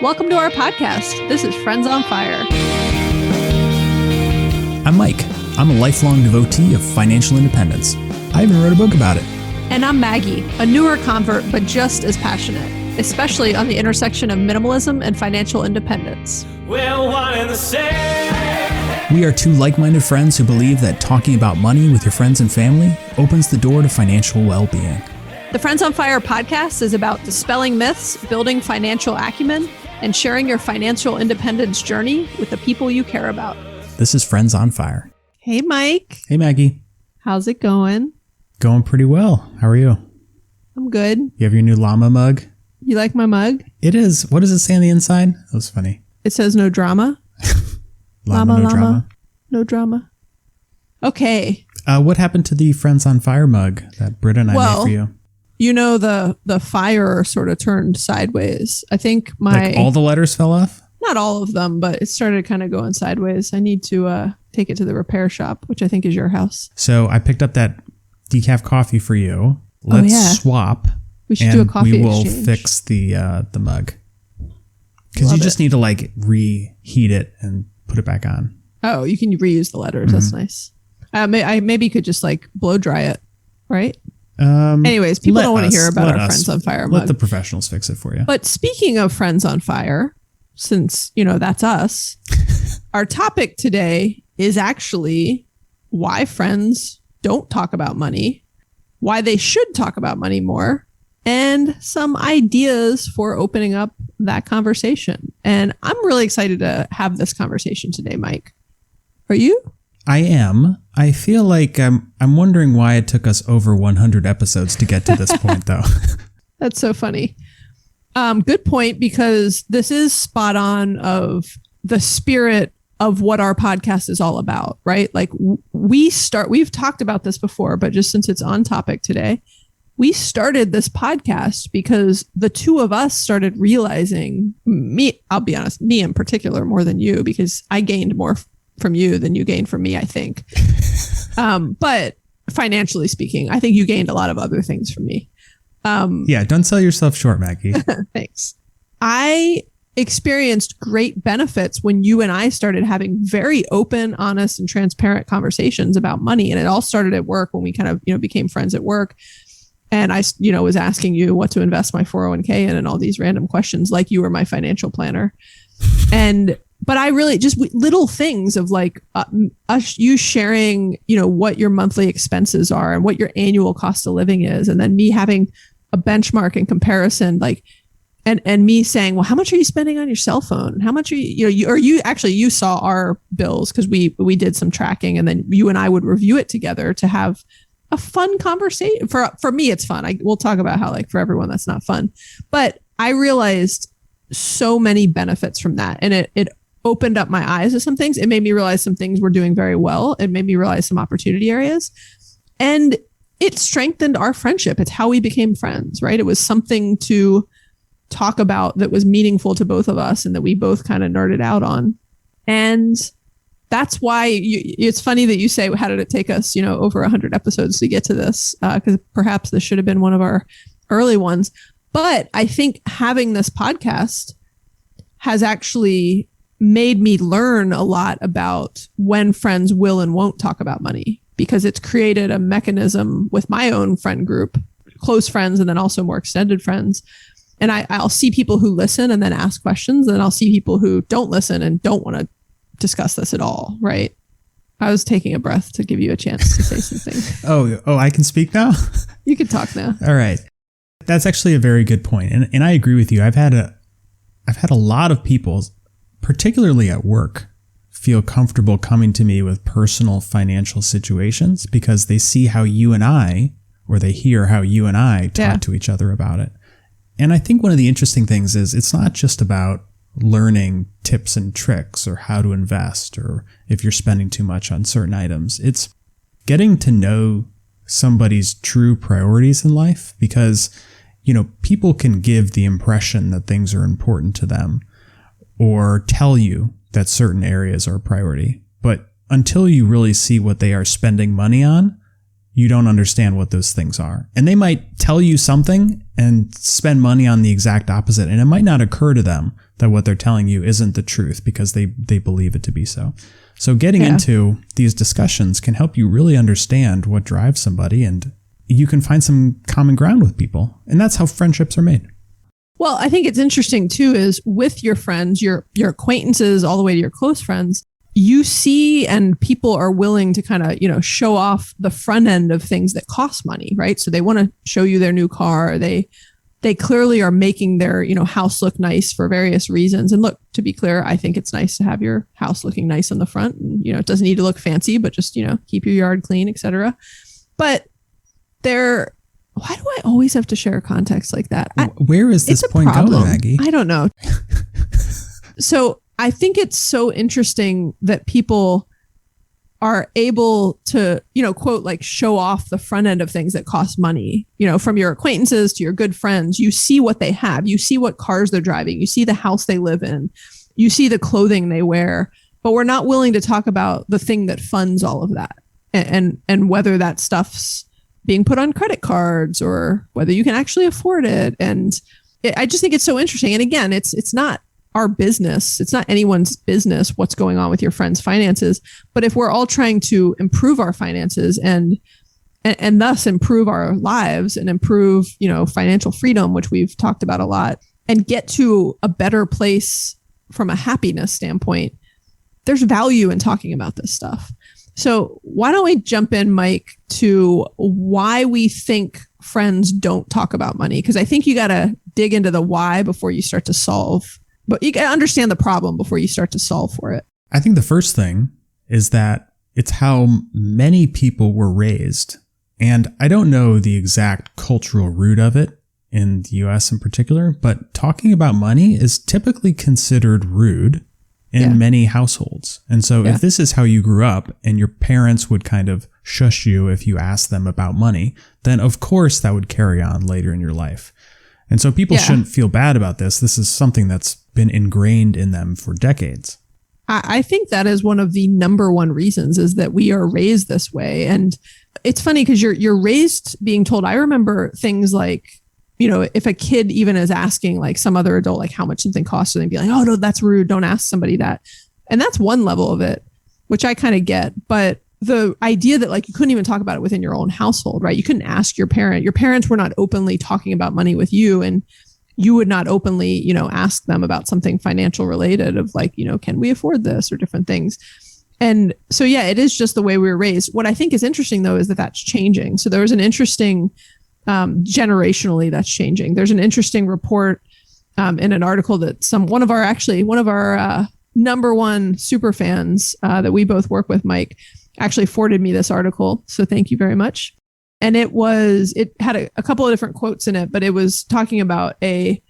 Welcome to our podcast. This is Friends on Fire. I'm Mike. I'm a lifelong devotee of financial independence. I even wrote a book about it. And I'm Maggie, a newer convert, but just as passionate, especially on the intersection of minimalism and financial independence. We're one and the same. We are two like-minded friends who believe that talking about money with your friends and family opens the door to financial well-being. The Friends on Fire podcast is about dispelling myths, building financial acumen, and sharing your financial independence journey with the people you care about. This is Friends on Fire. Hey, Mike. Hey, Maggie. How's it going? Going pretty well. How are you? I'm good. You have your new llama mug? You like my mug? It is. What does it say on the inside? That was funny. It says no drama. Llama, no drama. No drama. Okay. What happened to the Friends on Fire mug that Britta and I made for you? You know, the fire sort of turned sideways. I think Like all the letters fell off? Not all of them, but it started kind of going sideways. I need to take it to the repair shop, which I think is your house. So I picked up that decaf coffee for you. Let's swap. We should do a coffee we will exchange. fix the mug. Because you just need to like reheat it and put it back on. Oh, you can reuse the letters. That's nice. I maybe could just like blow dry it, right? Anyways, people don't want to hear about our Friends on Fire mug. Let the professionals fix it for you. But speaking of Friends on Fire, since, you know, that's us, our topic today is actually why friends don't talk about money, why they should talk about money more, and some ideas for opening up that conversation. And I'm really excited to have this conversation today, Mike. Are you? I am. I feel like I'm wondering why it took us over 100 episodes to get to this point, though. That's so funny. Good point, because this is spot on of the spirit of what our podcast is all about, right? Like we've talked about this before, but just since it's on topic today, we started this podcast because the two of us started realizing, I'll be honest, me in particular more than you, because I gained more from you than you gained from me, I think. But financially speaking, I think you gained a lot of other things from me. Yeah, don't sell yourself short, Maggie. Thanks. I experienced great benefits when you and I started having very open, honest, and transparent conversations about money. And it all started at work when we kind of, became friends at work. And I, was asking you what to invest my 401k in and all these random questions, like you were my financial planner. But I really just little things of like you sharing, what your monthly expenses are and what your annual cost of living is. And then me having a benchmark and comparison, like, and me saying, well, how much are you spending on your cell phone? How much are you saw our bills, because we did some tracking, and then you and I would review it together to have a fun conversation. For me, it's fun. We'll talk about how, like, for everyone that's not fun, but I realized so many benefits from that. And it opened up my eyes to some things. It made me realize some things we're doing very well. It made me realize some opportunity areas, and it strengthened our friendship. It's how we became friends, right? It was something to talk about that was meaningful to both of us and that we both kind of nerded out on. And that's why it's funny that you say, how did it take us, over 100 episodes to get to this? Because perhaps this should have been one of our early ones. But I think having this podcast has actually made me learn a lot about when friends will and won't talk about money, because it's created a mechanism with my own friend group, close friends, and then also more extended friends. And I'll see people who listen and then ask questions, and then I'll see people who don't listen and don't want to discuss this at all, right? I was taking a breath to give you a chance to say something. Oh, I can speak now? You can talk now. All right. That's actually a very good point. And I agree with you. I've had a lot of people, particularly at work, feel comfortable coming to me with personal financial situations because they see how you and I, or they hear how you and I talk to each other about it. And I think one of the interesting things is it's not just about learning tips and tricks or how to invest or if you're spending too much on certain items. It's getting to know somebody's true priorities in life, because, people can give the impression that things are important to them or tell you that certain areas are a priority. But until you really see what they are spending money on, you don't understand what those things are. And they might tell you something and spend money on the exact opposite. And it might not occur to them that what they're telling you isn't the truth because they believe it to be so. So getting into these discussions can help you really understand what drives somebody, and you can find some common ground with people. And that's how friendships are made. Well, I think it's interesting too, is with your friends, your acquaintances, all the way to your close friends, you see, and people are willing to kind of, show off the front end of things that cost money, right? So they want to show you their new car. They clearly are making their, house look nice for various reasons. And look, to be clear, I think it's nice to have your house looking nice on the front. And, it doesn't need to look fancy, but just, keep your yard clean, etc. But why do I always have to share context like that? Where is this point going, Maggie? I don't know. So I think it's so interesting that people are able to, quote, like show off the front end of things that cost money, from your acquaintances to your good friends. You see what they have. You see what cars they're driving. You see the house they live in. You see the clothing they wear. But we're not willing to talk about the thing that funds all of that, and whether that stuff's being put on credit cards or whether you can actually afford it. And I just think it's so interesting. And again, it's not our business. It's not anyone's business what's going on with your friend's finances. But if we're all trying to improve our finances and thus improve our lives and improve, financial freedom, which we've talked about a lot, and get to a better place from a happiness standpoint, there's value in talking about this stuff. So why don't we jump in, Mike, to why we think friends don't talk about money? Because I think you got to dig into the why before you start to solve. But you got to understand the problem before you start to solve for it. I think the first thing is that it's how many people were raised. And I don't know the exact cultural root of it in the US in particular, but talking about money is typically considered rude in many households. And so if this is how you grew up and your parents would kind of shush you if you asked them about money, then of course that would carry on later in your life. And so people shouldn't feel bad about this. This is something that's been ingrained in them for decades. I think that is one of the number one reasons, is that we are raised this way. And it's funny because you're raised being told. I remember things like, if a kid even is asking like some other adult, like how much something costs, and they'd be like, oh no, that's rude. Don't ask somebody that. And that's one level of it, which I kind of get. But the idea that like you couldn't even talk about it within your own household, right? You couldn't ask your parent. Your parents were not openly talking about money with you, and you would not openly, ask them about something financial related of like, can we afford this or different things. And so, it is just the way we were raised. What I think is interesting though, is that that's changing. So there was an interesting, generationally that's changing. There's an interesting report in an article that one of our number one super fans that we both work with, Mike, actually forwarded me this article. So thank you very much. And it had a couple of different quotes in it, but it was talking about a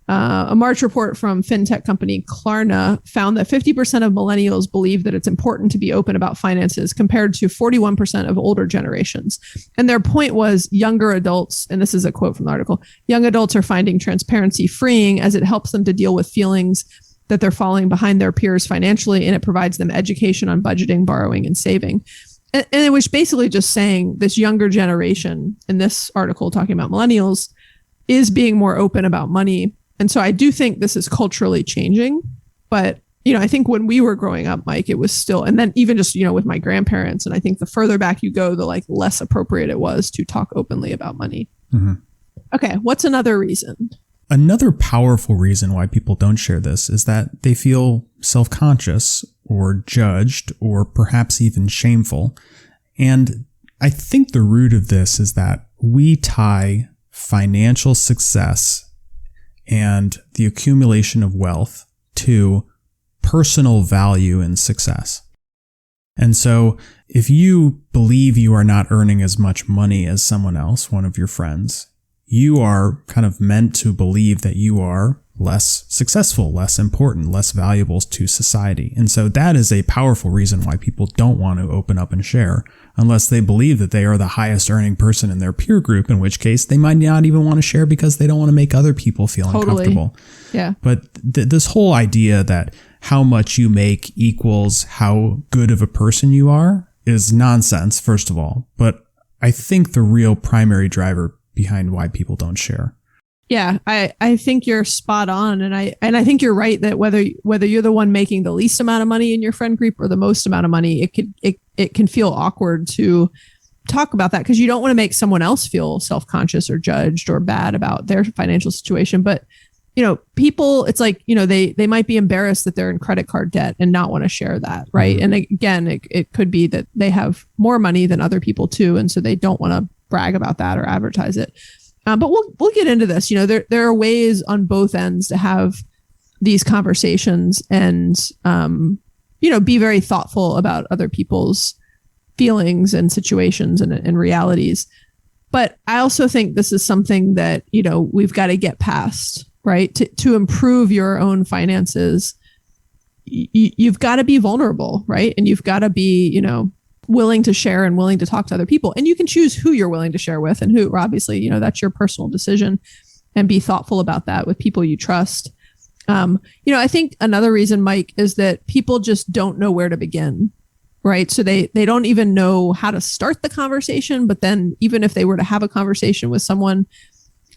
March report from fintech company Klarna found that 50% of millennials believe that it's important to be open about finances, compared to 41% of older generations. And their point was younger adults, and this is a quote from the article, young adults are finding transparency freeing as it helps them to deal with feelings that they're falling behind their peers financially, and it provides them education on budgeting, borrowing, and saving. And it was basically just saying this younger generation in this article talking about millennials is being more open about money. And so I do think this is culturally changing. But, I think when we were growing up, Mike, it was still, and then even just, with my grandparents, and I think the further back you go, the like less appropriate it was to talk openly about money. Mm-hmm. Okay. What's another reason? Another powerful reason why people don't share this is that they feel self-conscious or judged or perhaps even shameful. And I think the root of this is that we tie financial success and the accumulation of wealth to personal value and success. And so if you believe you are not earning as much money as someone else, one of your friends, you are kind of meant to believe that you are less successful, less important, less valuable to society. And so that is a powerful reason why people don't want to open up and share, unless they believe that they are the highest earning person in their peer group, in which case they might not even want to share because they don't want to make other people feel uncomfortable. Yeah. But this whole idea that how much you make equals how good of a person you are is nonsense, first of all. But I think the real primary driver behind why people don't share. Yeah, I think you're spot on. And I think you're right that whether you're the one making the least amount of money in your friend group or the most amount of money, it can feel awkward to talk about that because you don't want to make someone else feel self-conscious or judged or bad about their financial situation. But, people, it's like, they might be embarrassed that they're in credit card debt and not want to share that. Right. Mm-hmm. And again, it could be that they have more money than other people too. And so they don't want to brag about that or advertise it. But we'll get into this. There are ways on both ends to have these conversations and, be very thoughtful about other people's feelings and situations and realities. But I also think this is something that, we've got to get past, right? To improve your own finances, you've got to be vulnerable, right? And you've got to be, willing to share and willing to talk to other people. And you can choose who you're willing to share with and who, obviously, that's your personal decision, and be thoughtful about that with people you trust. I think another reason, Mike, is that people just don't know where to begin, right? So they don't even know how to start the conversation. But then even if they were to have a conversation with someone,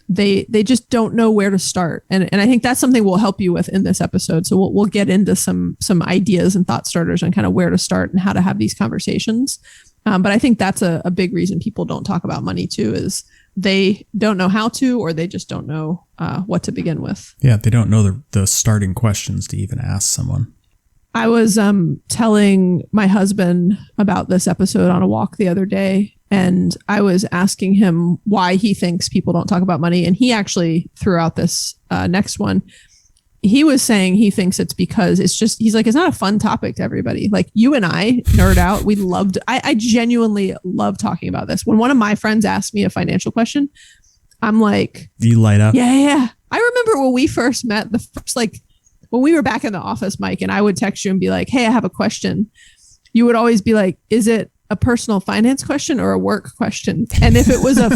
they just don't know where to start. And I think that's something we'll help you with in this episode. So we'll get into some ideas and thought starters on kind of where to start and how to have these conversations. But I think that's a big reason people don't talk about money too, is they don't know how to, or they just don't know what to begin with. Yeah, they don't know the starting questions to even ask someone. I was telling my husband about this episode on a walk the other day, and I was asking him why he thinks people don't talk about money. And he actually threw out this next one. He was saying he thinks it's because he's like, it's not a fun topic to everybody. Like, you and I nerd out. I genuinely love talking about this. When one of my friends asked me a financial question, I'm like, you light up. Yeah. I remember when we first met, when we were back in the office, Mike, and I would text you and be like, hey, I have a question. You would always be like, is it a personal finance question or a work question? And if it was a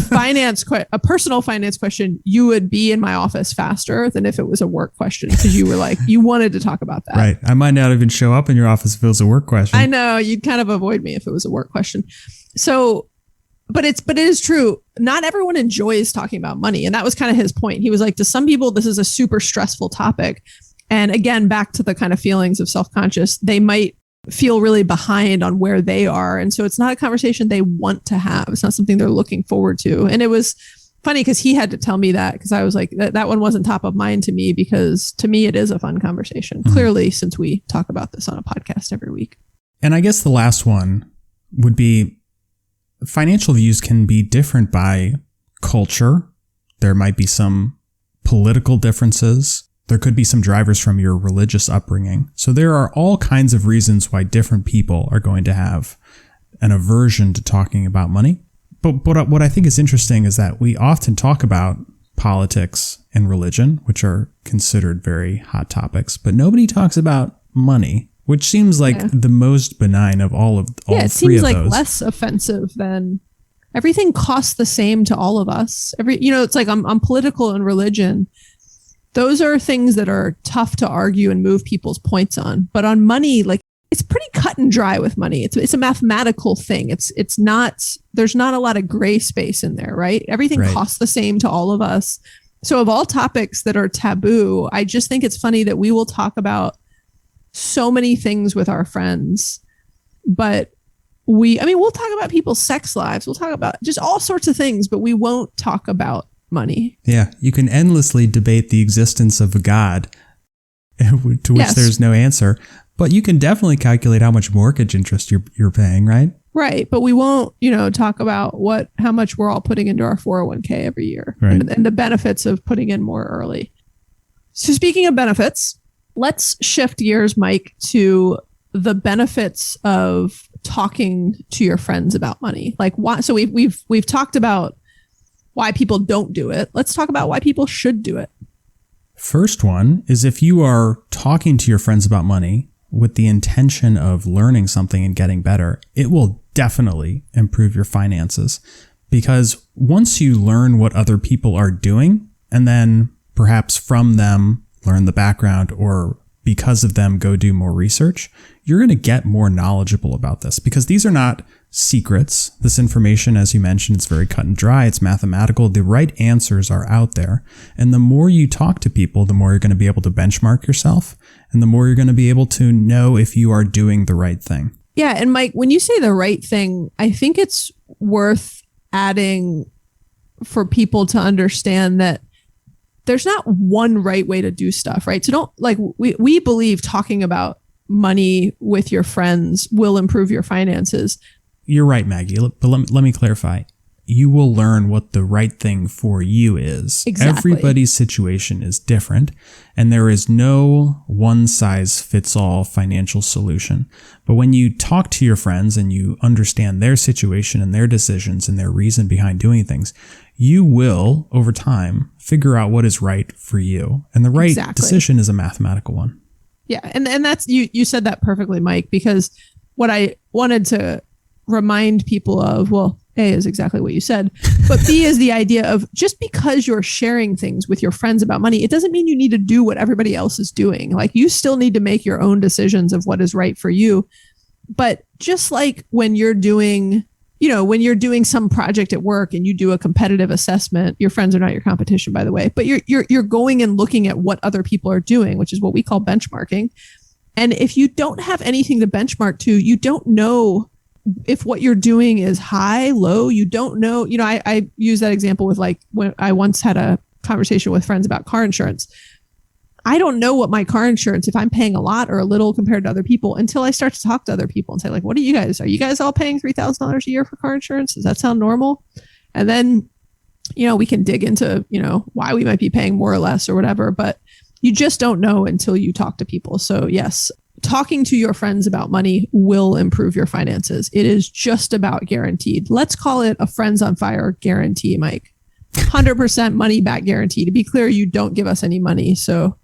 personal finance question, you would be in my office faster than if it was a work question, because you were like, you wanted to talk about that. Right. I might not even show up in your office if it was a work question. I know, you'd kind of avoid me if it was a work question. So, but it is true. Not everyone enjoys talking about money. And that was kind of his point. He was like, to some people, this is a super stressful topic. And again, back to the kind of feelings of self-conscious, they might feel really behind on where they are. And so it's not a conversation they want to have. It's not something they're looking forward to. And it was funny because he had to tell me that, because I was like, that one wasn't top of mind to me, because to me, it is a fun conversation, clearly, since we talk about this on a podcast every week. And I guess the last one would be, financial views can be different by culture. There might be some political differences. There could be some drivers from your religious upbringing. So there are all kinds of reasons why different people are going to have an aversion to talking about money. But what I think is interesting is that we often talk about politics and religion, which are considered very hot topics, but nobody talks about money, which seems like the most benign of all three of those. It seems like less offensive than everything costs the same to all of us. It's like on political and religion, those are things that are tough to argue and move people's points on. But on money, like, it's pretty cut and dry with money. It's a mathematical thing. It's not, there's not a lot of gray space in there, right? Everything costs the same to all of us. So of all topics that are taboo, I just think it's funny that we will talk about so many things with our friends, but we'll talk about people's sex lives. We'll talk about just all sorts of things, but we won't talk about money. Yeah, you can endlessly debate the existence of a God, to which there's no answer, but you can definitely calculate how much mortgage interest you're paying, right? Right, but we won't, talk about how much we're all putting into our 401k every year, right, and the benefits of putting in more early. So speaking of benefits, let's shift gears, Mike, to the benefits of talking to your friends about money. Like, why? So we've talked about why people don't do it. Let's talk about why people should do it. First one is, if you are talking to your friends about money with the intention of learning something and getting better, it will definitely improve your finances. Because once you learn what other people are doing, and then perhaps from them learn the background, or because of them go do more research, you're going to get more knowledgeable about this, because these are not secrets. This information, as you mentioned, it's very cut and dry. It's mathematical. The right answers are out there. And the more you talk to people, the more you're going to be able to benchmark yourself, and the more you're going to be able to know if you are doing the right thing. Yeah. And Mike, when you say the right thing, I think it's worth adding for people to understand that there's not one right way to do stuff, right? So don't like, we believe talking about money with your friends will improve your finances. You're right, Maggie. But let me clarify. You will learn what the right thing for you is. Exactly. Everybody's situation is different, and there is no one-size-fits-all financial solution. But when you talk to your friends and you understand their situation and their decisions and their reason behind doing things, you will, over time, figure out what is right for you. And the right decision is a mathematical one. Yeah. And that's, you said that perfectly, Mike, because what I wanted to remind people of, well, A is exactly what you said, but B is the idea of just because you're sharing things with your friends about money, it doesn't mean you need to do what everybody else is doing. Like, you still need to make your own decisions of what is right for you. But just like when you're doing, when you're doing some project at work and you do a competitive assessment, your friends are not your competition, by the way, but you're going and looking at what other people are doing, which is what we call benchmarking. And if you don't have anything to benchmark to, you don't know if what you're doing is high, low. You don't know. I use that example with, like, when I once had a conversation with friends about car insurance. I don't know what my car insurance, if I'm paying a lot or a little compared to other people, until I start to talk to other people and say, like, are you guys all paying $3,000 a year for car insurance? Does that sound normal? And then, we can dig into, why we might be paying more or less or whatever, but you just don't know until you talk to people. So yes, talking to your friends about money will improve your finances. It is just about guaranteed. Let's call it a friends on fire guarantee, Mike. 100% money back guarantee. To be clear, you don't give us any money, so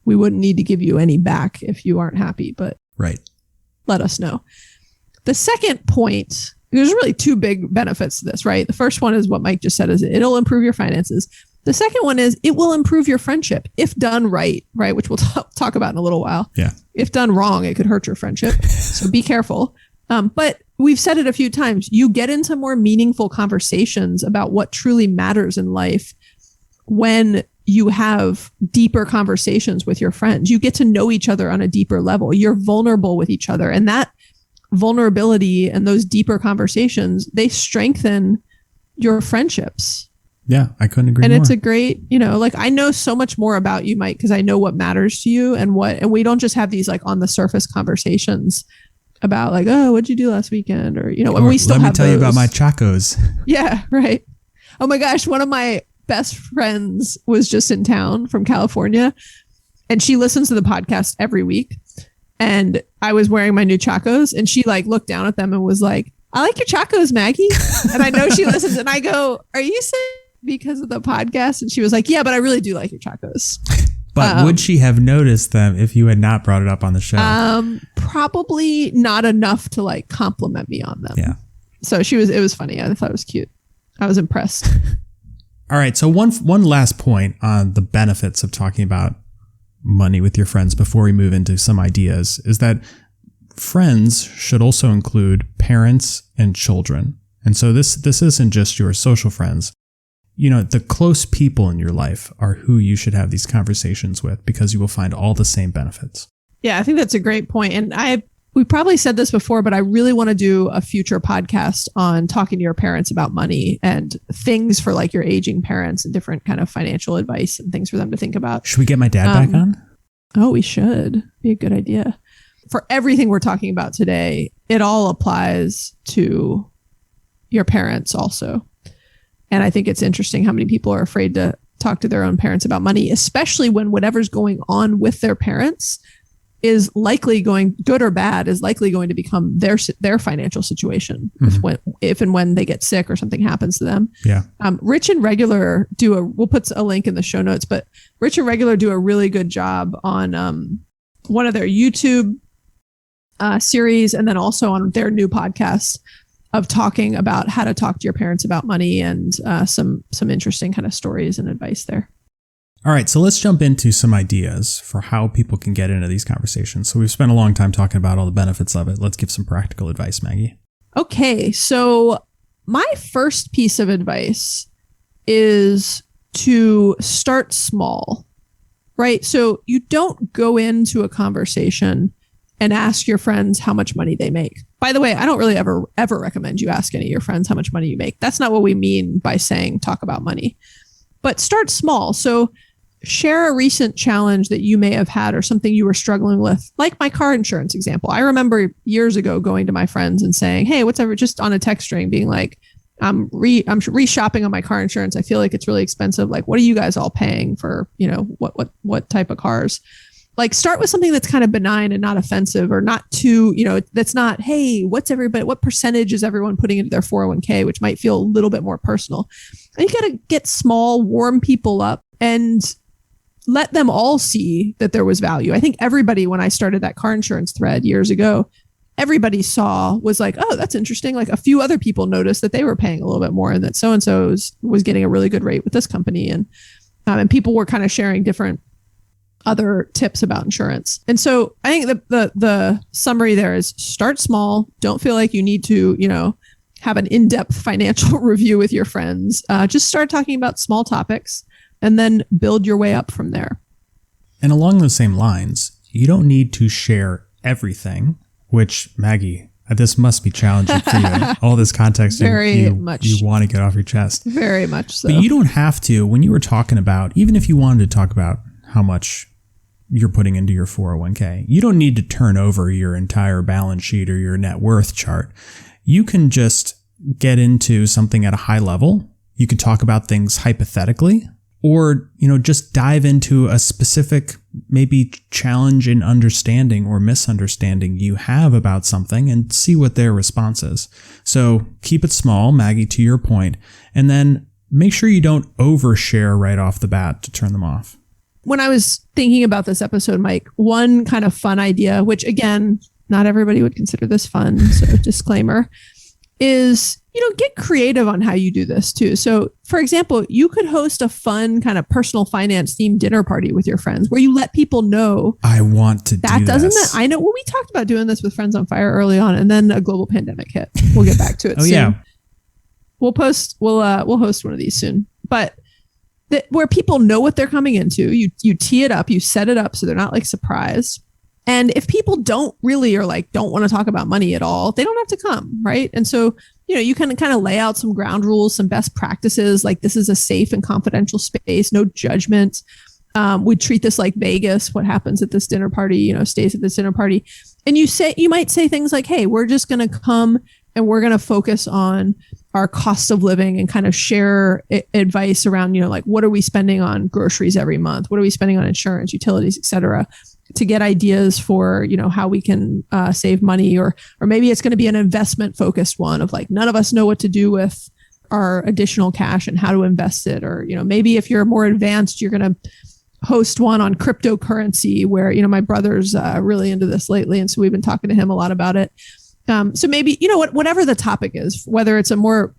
we wouldn't need to give you any back if you aren't happy, but right. Let us know. The second point, there's really two big benefits to this, right? The first one is what Mike just said, is it'll improve your finances. The second one is it will improve your friendship if done right, which we'll talk about in a little while. Yeah. If done wrong, it could hurt your friendship. So be careful. But we've said it a few times. You get into more meaningful conversations about what truly matters in life when you have deeper conversations with your friends. You get to know each other on a deeper level. You're vulnerable with each other. And that vulnerability and those deeper conversations, they strengthen your friendships. Yeah, I couldn't agree more. And it's a great, I know so much more about you, Mike, because I know what matters to you and we don't just have these like on the surface conversations about like, oh, what'd you do last weekend? Or, when we still have let me tell you about my Chacos. Yeah, right. Oh my gosh. One of my best friends was just in town from California, and she listens to the podcast every week. And I was wearing my new Chacos, and she like looked down at them and was like, I like your Chacos, Maggie. And I know she listens, and I go, are you saying because of the podcast? And she was like, yeah, but I really do like your Chacos. But would she have noticed them if you had not brought it up on the show? Probably not enough to like compliment me on them. Yeah. So it was funny. I thought it was cute. I was impressed. All right. So one last point on the benefits of talking about money with your friends before we move into some ideas is that friends should also include parents and children. And so this isn't just your social friends. The close people in your life are who you should have these conversations with, because you will find all the same benefits. Yeah, I think that's a great point. And we probably said this before, but I really want to do a future podcast on talking to your parents about money and things for like your aging parents and different kind of financial advice and things for them to think about. Should we get my dad back on? Oh, we should. Be a good idea. For everything we're talking about today, it all applies to your parents also. And I think it's interesting how many people are afraid to talk to their own parents about money, especially when whatever's going on with their parents is likely going, good or bad, is likely going to become their financial situation if and when they get sick or something happens to them. Yeah. Rich and Regular we'll put a link in the show notes, but Rich and Regular do a really good job on one of their YouTube series, and then also on their new podcast of talking about how to talk to your parents about money and some interesting kind of stories and advice there. All right, so let's jump into some ideas for how people can get into these conversations. So we've spent a long time talking about all the benefits of it. Let's give some practical advice, Maggie. Okay, so my first piece of advice is to start small, right? So you don't go into a conversation and ask your friends how much money they make. By the way, I don't really ever recommend you ask any of your friends how much money you make. That's not what we mean by saying talk about money. But start small. So share a recent challenge that you may have had or something you were struggling with, like my car insurance example. I remember years ago going to my friends and saying, hey, whatever, just on a text string being like, I'm re-shopping on my car insurance. I feel like it's really expensive. Like, what are you guys all paying for, what type of cars? Like, start with something that's kind of benign and not offensive, or not too, that's not, hey, what percentage is everyone putting into their 401k, which might feel a little bit more personal. And you got to get small, warm people up and let them all see that there was value. I think everybody, when I started that car insurance thread years ago, everybody was like, oh, that's interesting. Like, a few other people noticed that they were paying a little bit more and that so-and-so was getting a really good rate with this company. And people were kind of sharing different other tips about insurance. And so I think the summary there is start small. Don't feel like you need to, have an in-depth financial review with your friends. Just start talking about small topics and then build your way up from there. And along those same lines, you don't need to share everything, which, Maggie, this must be challenging for you. All this context you want to get off your chest. Very much so. But you don't have to. When you were talking about, even if you wanted to talk about how much you're putting into your 401k, you don't need to turn over your entire balance sheet or your net worth chart. You can just get into something at a high level. You could talk about things hypothetically, or, just dive into a specific maybe challenge in understanding or misunderstanding you have about something and see what their response is. So keep it small, Maggie, to your point, and then make sure you don't overshare right off the bat to turn them off. When I was thinking about this episode, Mike, one kind of fun idea, which again, not everybody would consider this fun, so disclaimer, is, get creative on how you do this too. So for example, you could host a fun kind of personal finance themed dinner party with your friends where you let people know. I want to do this. I know. Well, we talked about doing this with Friends on Fire early on, and then a global pandemic hit. We'll get back to it soon. Yeah. We'll host one of these soon. But where people know what they're coming into, you tee it up, you set it up so they're not like surprised. And if people don't really or like don't want to talk about money at all, they don't have to come, right? And so, you can kind of lay out some ground rules, some best practices, like this is a safe and confidential space, no judgment. We treat this like Vegas. What happens at this dinner party, stays at this dinner party. And you might say things like, hey, we're just going to come and we're going to focus on our cost of living and kind of share advice around, like, what are we spending on groceries every month? What are we spending on insurance, utilities, et cetera, to get ideas for, how we can save money, or maybe it's going to be an investment focused one of like, none of us know what to do with our additional cash and how to invest it. Or, maybe if you're more advanced, you're going to host one on cryptocurrency where, my brother's really into this lately. And so we've been talking to him a lot about it. So maybe, whatever the topic is, whether it's a more,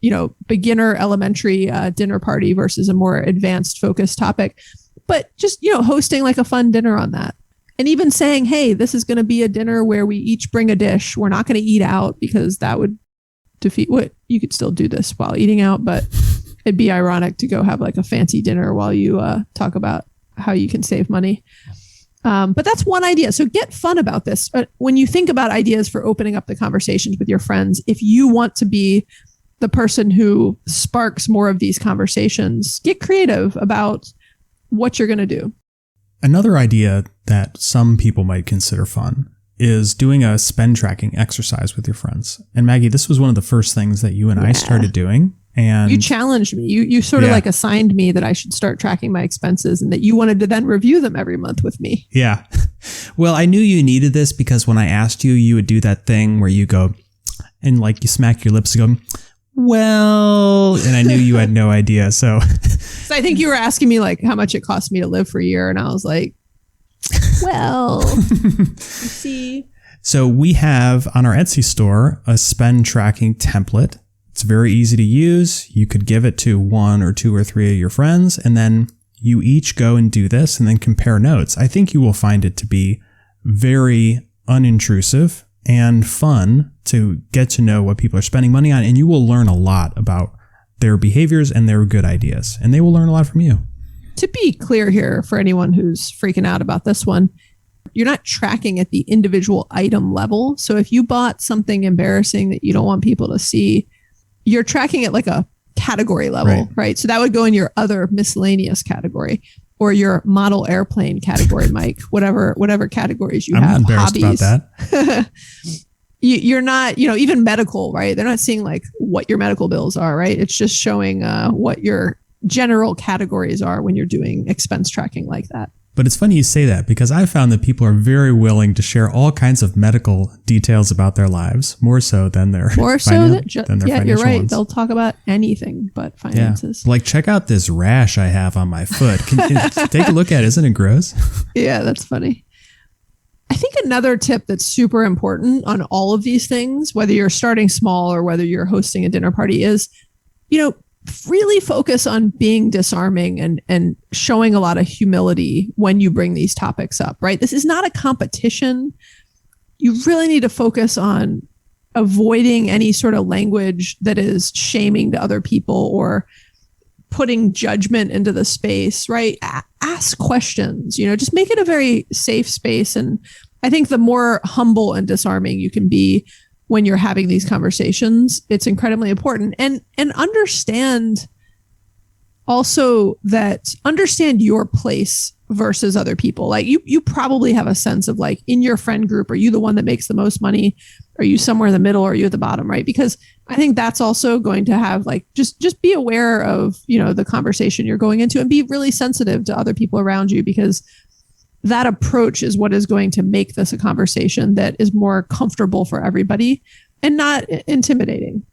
beginner elementary dinner party versus a more advanced focused topic, but just, hosting like a fun dinner on that. And even saying, hey, this is going to be a dinner where we each bring a dish. We're not going to eat out because that would defeat what you could still do this while eating out. But it'd be ironic to go have like a fancy dinner while you talk about how you can save money. But that's one idea. So get fun about this. But when you think about ideas for opening up the conversations with your friends, if you want to be the person who sparks more of these conversations, get creative about what you're going to do. Another idea that some people might consider fun is doing a spend tracking exercise with your friends. And Maggie, this was one of the first things that you and I started doing. And you challenged me. You sort of like assigned me that I should start tracking my expenses and that you wanted to then review them every month with me. Yeah. Well, I knew you needed this because when I asked you, you would do that thing where you go and like you smack your lips and go, well, and I knew you had no idea. So I think you were asking me like how much it cost me to live for a year. And I was like, well, you see. So we have on our Etsy store a spend tracking template. It's very easy to use. You could give it to one or two or three of your friends, and then you each go and do this and then compare notes. I think you will find it to be very unintrusive and fun to get to know what people are spending money on, and you will learn a lot about their behaviors and their good ideas, and they will learn a lot from you. To be clear here, for anyone who's freaking out about this one, you're not tracking at the individual item level. So if you bought something embarrassing that you don't want people to see, you're tracking it like a category level, right? So that would go in your other miscellaneous category or your model airplane category, Mike, whatever categories you have. I'm embarrassed hobbies. about that. You're not, even medical, right? They're not seeing like what your medical bills are, right? It's just showing what your general categories are when you're doing expense tracking like that. But it's funny you say that, because I found that people are very willing to share all kinds of medical details about their lives, more so than their financial you're right. ones. They'll talk about anything but finances. Yeah. Like, check out this rash I have on my foot. Take a look at it. Isn't it gross? Yeah, that's funny. I think another tip that's super important on all of these things, whether you're starting small or whether you're hosting a dinner party, is, really focus on being disarming and showing a lot of humility when you bring these topics up, right? This is not a competition. You really need to focus on avoiding any sort of language that is shaming to other people or putting judgment into the space, right? Ask questions, just make it a very safe space. And I think the more humble and disarming you can be when you're having these conversations, it's incredibly important. And understand also understand your place versus other people. Like you probably have a sense of like, in your friend group, are you the one that makes the most money? Are you somewhere in the middle? Or are you at the bottom, right? Because I think that's also going to have like, just be aware of, the conversation you're going into and be really sensitive to other people around you, because that approach is what is going to make this a conversation that is more comfortable for everybody and not intimidating.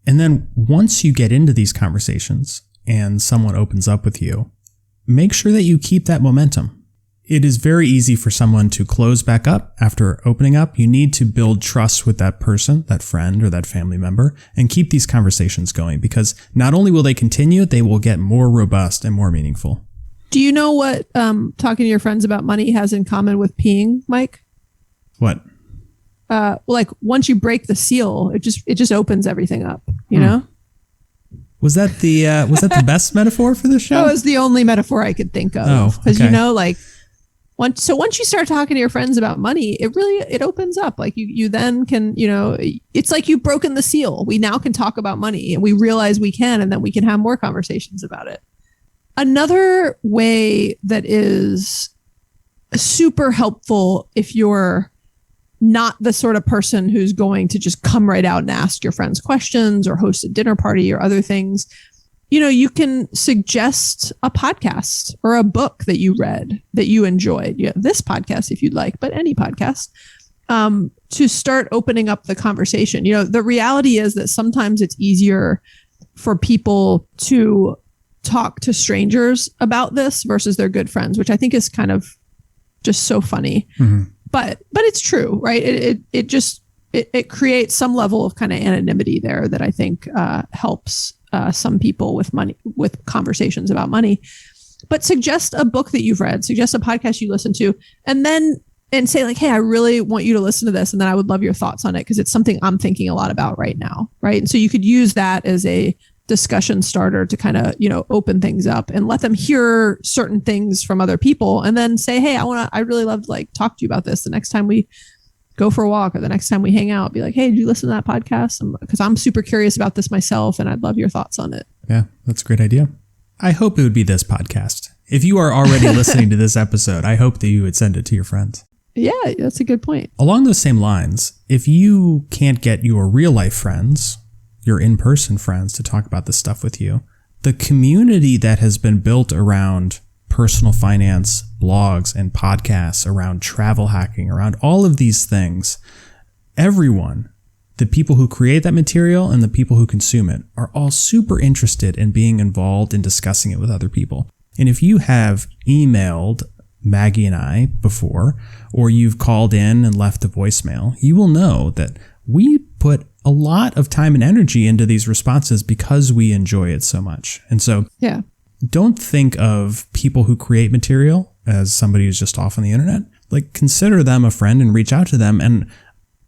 And then once you get into these conversations and someone opens up with you, make sure that you keep that momentum. It is very easy for someone to close back up after opening up. You need to build trust with that person, that friend or that family member, and keep these conversations going, because not only will they continue, they will get more robust and more meaningful. Do you know what talking to your friends about money has in common with peeing, Mike? What? Like once you break the seal, it just opens everything up, you know? Was that the best metaphor for the show? That was the only metaphor I could think of. Oh, because okay. Once you start talking to your friends about money, it opens up. Like you then can, it's like you've broken the seal. We now can talk about money and we realize we can, and then we can have more conversations about it. Another way that is super helpful if you're not the sort of person who's going to just come right out and ask your friends questions or host a dinner party or other things, you can suggest a podcast or a book that you read that you enjoyed. This podcast, if you'd like, but any podcast, to start opening up the conversation. The reality is that sometimes it's easier for people to talk to strangers about this versus their good friends, which I think is kind of just so funny. Mm-hmm. But it's true, right? It creates some level of kind of anonymity there that I think helps some people with conversations about money. But suggest a book that you've read, suggest a podcast you listen to, and say like, hey, I really want you to listen to this, and then I would love your thoughts on it because it's something I'm thinking a lot about right now, right? And so you could use that as a discussion starter to kind of, open things up and let them hear certain things from other people, and then say, hey, I really love to like talk to you about this the next time we go for a walk or the next time we hang out. Be like, hey, did you listen to that podcast? Because I'm super curious about this myself and I'd love your thoughts on it. Yeah, that's a great idea. I hope it would be this podcast. If you are already listening to this episode, I hope that you would send it to your friends. Yeah, that's a good point. Along those same lines, if you can't get your real life friends, your in-person friends to talk about this stuff with you, the community that has been built around personal finance, blogs, and podcasts, around travel hacking, around all of these things, everyone, the people who create that material and the people who consume it, are all super interested in being involved in discussing it with other people. And if you have emailed Maggie and I before, or you've called in and left a voicemail, you will know that we put a lot of time and energy into these responses because we enjoy it so much. And so don't think of people who create material as somebody who's just off on the internet. Like, consider them a friend and reach out to them. And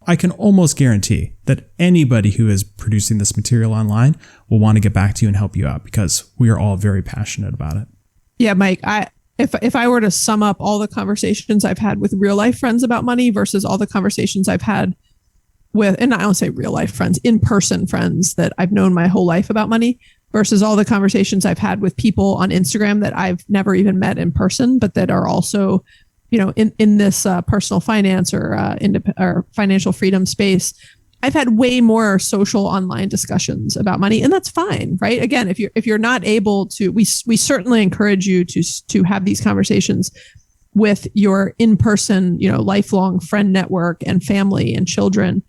I can almost guarantee that anybody who is producing this material online will want to get back to you and help you out because we are all very passionate about it. Yeah, Mike, if I were to sum up all the conversations I've had with real life friends about money versus all the conversations I've had with, and I don't say real life friends, in-person friends that I've known my whole life about money versus all the conversations I've had with people on Instagram that I've never even met in person, but that are also, in this personal finance or financial freedom space. I've had way more social online discussions about money, and that's fine, right? Again, if you're not able to, we certainly encourage you to have these conversations with your in-person, lifelong friend network and family and children.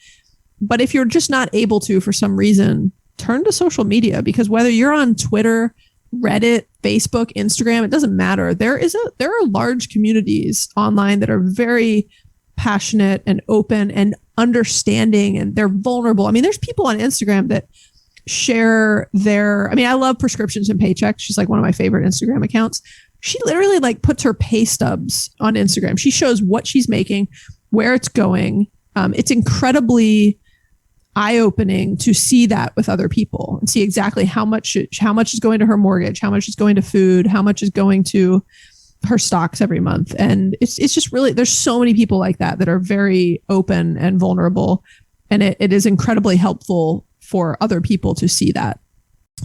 But if you're just not able to, for some reason, turn to social media, because whether you're on Twitter, Reddit, Facebook, Instagram, it doesn't matter. There are large communities online that are very passionate and open and understanding, and they're vulnerable. I mean, there's people on Instagram that share I love Prescriptions and Paychecks. She's like one of my favorite Instagram accounts. She literally puts her pay stubs on Instagram. She shows what she's making, where it's going. It's incredibly eye-opening to see that with other people and see exactly how much is going to her mortgage, how much is going to food, how much is going to her stocks every month. And it's just really, there's so many people like that are very open and vulnerable. And it is incredibly helpful for other people to see that.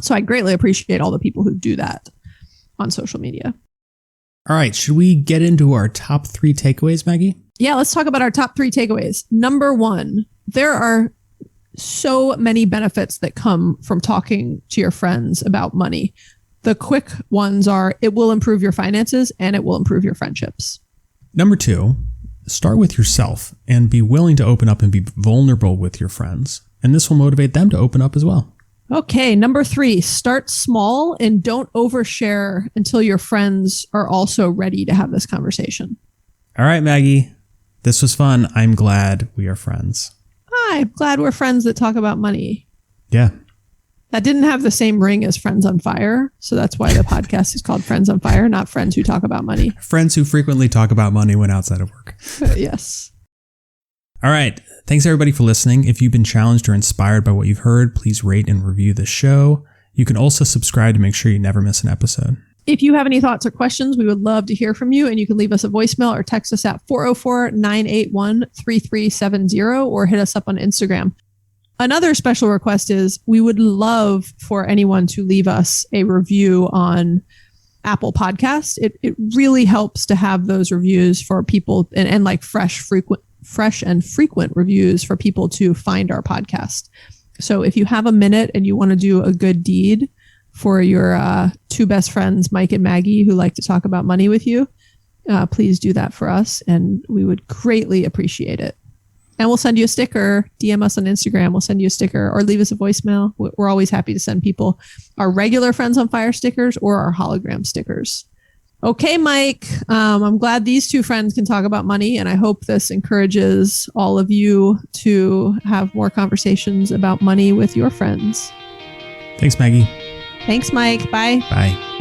So I greatly appreciate all the people who do that on social media. All right. Should we get into our top 3 takeaways, Maggie? Yeah, let's talk about our top 3 takeaways. Number 1, there are so many benefits that come from talking to your friends about money. The quick ones are it will improve your finances and it will improve your friendships. Number 2, start with yourself and be willing to open up and be vulnerable with your friends. And this will motivate them to open up as well. Okay, number 3, start small and don't overshare until your friends are also ready to have this conversation. All right, Maggie, this was fun. I'm glad we are friends. I'm glad we're friends that talk about money. Yeah. That didn't have the same ring as Friends on Fire. So that's why the podcast is called Friends on Fire, not Friends Who Talk About Money. Friends who frequently talk about money when outside of work. Yes. All right. Thanks everybody for listening. If you've been challenged or inspired by what you've heard, please rate and review the show. You can also subscribe to make sure you never miss an episode. If you have any thoughts or questions, we would love to hear from you, and you can leave us a voicemail or text us at 404-981-3370 or hit us up on Instagram. Another special request is we would love for anyone to leave us a review on Apple Podcasts. It really helps to have those reviews for people and like fresh and frequent reviews for people to find our podcast. So if you have a minute and you want to do a good deed for your 2 best friends, Mike and Maggie, who like to talk about money with you, please do that for us. And we would greatly appreciate it. And we'll send you a sticker. DM us on Instagram. We'll send you a sticker or leave us a voicemail. We're always happy to send people our regular Friends on Fire stickers or our hologram stickers. Okay, Mike, I'm glad these 2 friends can talk about money. And I hope this encourages all of you to have more conversations about money with your friends. Thanks, Maggie. Thanks, Mike. Bye. Bye.